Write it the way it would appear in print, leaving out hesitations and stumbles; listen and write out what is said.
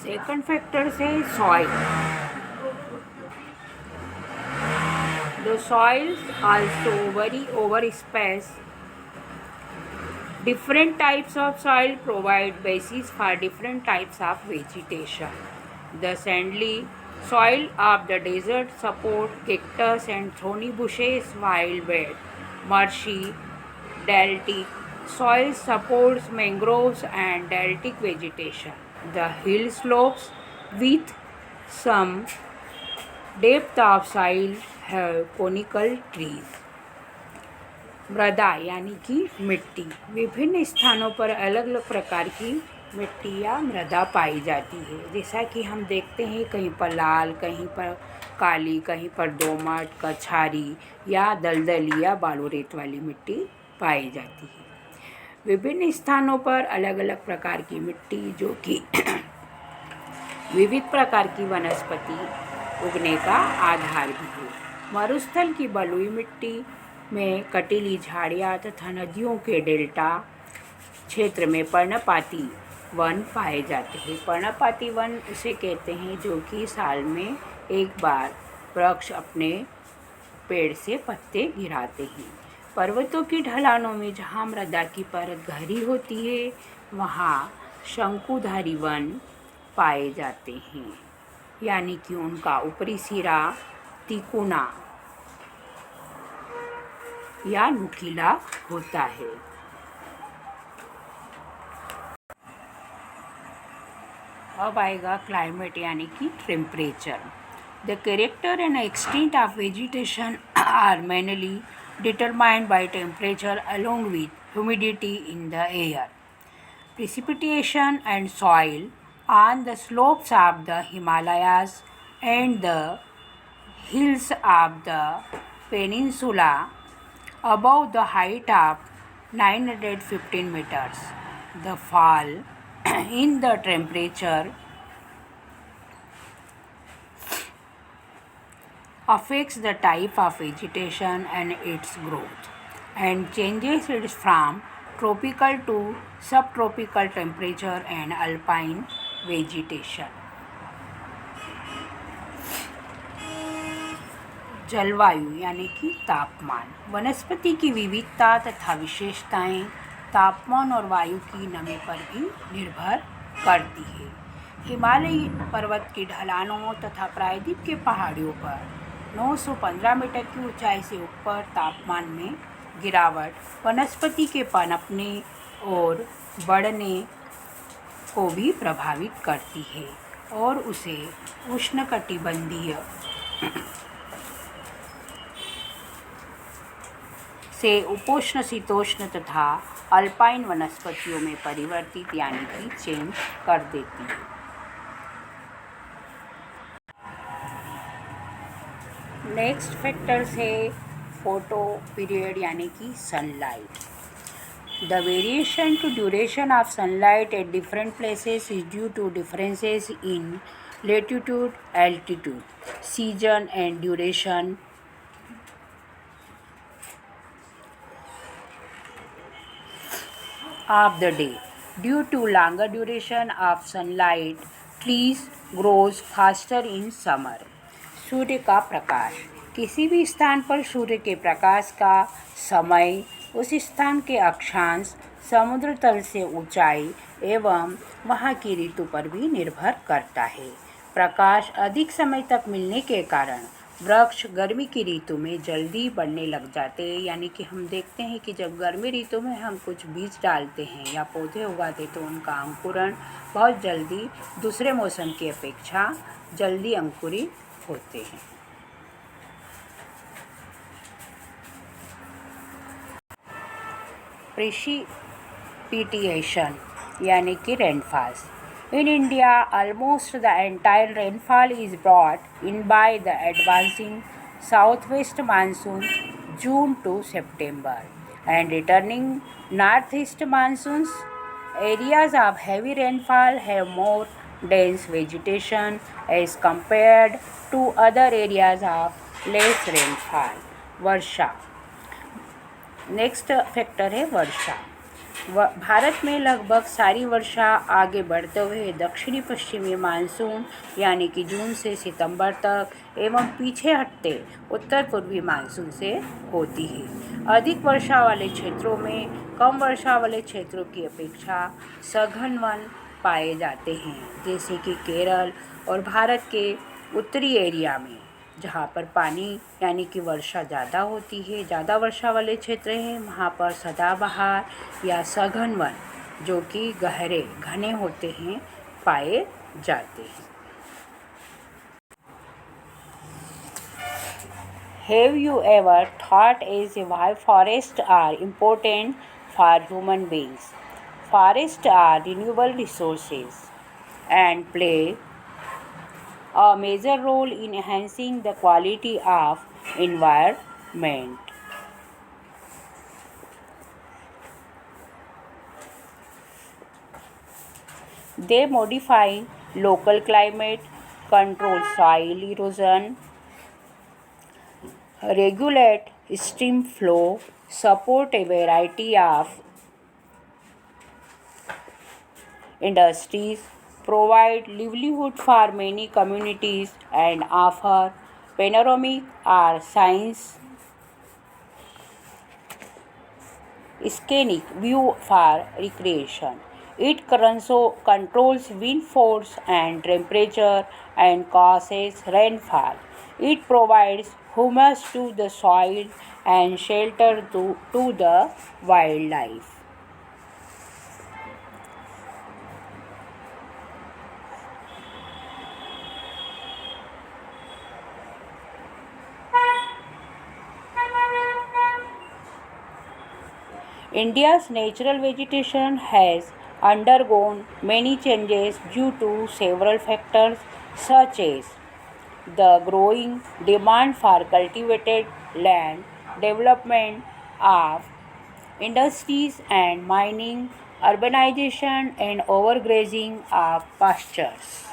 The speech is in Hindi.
सेकंड फैक्टर है soil. The soils also vary over space. Different types of soil provide basis for different types of vegetation. The sandy soil of the desert support cactus and thorny bushes, while wet, marshy, deltic soil supports mangroves and deltic vegetation. The hill slopes with some depth of soil have conical trees. मृदा यानी कि मिट्टी. विभिन्न स्थानों पर अलग अलग प्रकार की मिट्टी या मृदा पाई जाती है. जैसा कि हम देखते हैं कहीं पर लाल, कहीं पर काली, कहीं पर दोमट, कछारी या दलदली या बालू रेत वाली मिट्टी पाई जाती है. विभिन्न स्थानों पर अलग अलग प्रकार की मिट्टी जो कि विविध प्रकार की वनस्पति उगने का आधार भी है. मरुस्थल की बलुई मिट्टी में कटीली झाड़ियाँ तथा नदियों के डेल्टा क्षेत्र में पर्णपाती वन पाए जाते हैं. पर्णपाती वन उसे कहते हैं जो कि साल में एक बार वृक्ष अपने पेड़ से पत्ते गिराते हैं. पर्वतों की ढलानों में जहाँ मृदा की परत गहरी होती है वहाँ शंकुधारी वन पाए जाते हैं, यानी कि उनका ऊपरी सिरा तिकोना या नुकीला होता है. अब आएगा क्लाइमेट यानी कि temperature. The character and extent of vegetation are mainly determined by temperature along with humidity in the air, precipitation and soil on the slopes of the Himalayas and the hills of the peninsula above the height of 915 meters. The fall in the temperature affects the type of vegetation and its growth, and changes it from tropical to subtropical temperature and alpine vegetation. जलवायु यानी कि तापमान. वनस्पति की विविधता तथा विशेषताएं तापमान और वायु की नमी पर भी निर्भर करती है. हिमालयी पर्वत की ढलानों तथा प्रायद्वीप के पहाड़ियों पर 915 मीटर की ऊंचाई से ऊपर तापमान में गिरावट वनस्पति के पनपने और बढ़ने को भी प्रभावित करती है और उसे उष्णकटिबंधीय से उपोष्ण शीतोष्ण तथा अल्पाइन वनस्पतियों में परिवर्तित यानी कि चेंज कर देती है. नेक्स्ट फैक्टर्स है फोटो पीरियड यानी कि sunlight. The variation to duration of sunlight at different places is due to differences in latitude, altitude, season and duration of the day. Due to longer duration of sunlight, trees grows faster in summer. सूर्य का प्रकाश. किसी भी स्थान पर सूर्य के प्रकाश का समय उस स्थान के अक्षांश, समुद्र तल से ऊंचाई एवं वहाँ की ऋतु पर भी निर्भर करता है. प्रकाश अधिक समय तक मिलने के कारण वृक्ष गर्मी की ऋतु में जल्दी बढ़ने लग जाते हैं. यानी कि हम देखते हैं कि जब गर्मी ऋतु में हम कुछ बीज डालते हैं या पौधे उगाते तो उनका अंकुरण बहुत जल्दी दूसरे मौसम की अपेक्षा जल्दी अंकुरित होते हैं. प्रेसिपिटेशन यानी कि rainfall. In India, almost the entire rainfall is brought in by the advancing southwest monsoon June to September and returning northeast monsoons. Areas of heavy rainfall have more dense vegetation as compared to other areas of less rainfall. Varsha. Next factor है वर्षा. भारत में लगभग सारी वर्षा आगे बढ़ते हुए दक्षिणी पश्चिमी मानसून यानी कि जून से सितंबर तक एवं पीछे हटते उत्तर पूर्वी मानसून से होती है। अधिक वर्षा वाले क्षेत्रों में कम वर्षा वाले क्षेत्रों की अपेक्षा सघन वन पाए जाते हैं, जैसे कि केरल और भारत के उत्तरी एरिया में, जहाँ पर पानी यानी कि वर्षा ज़्यादा होती है, ज़्यादा वर्षा वाले क्षेत्र हैं, वहाँ पर सदाबहार या सघन वन जो कि गहरे घने होते हैं पाए जाते हैं। Have you ever thought as why forests are important for human beings? Forests are renewable resources and play a major role in enhancing the quality of environment. They modify local climate, control soil erosion, regulate stream flow, support a variety of industries, provide livelihood for many communities, and offer panoramic or science scenic view for recreation. It controls wind force and temperature and causes rainfall. It provides humus to the soil and shelter to the wildlife. India's natural vegetation has undergone many changes due to several factors, such as the growing demand for cultivated land, development of industries and mining, urbanization, and overgrazing of pastures.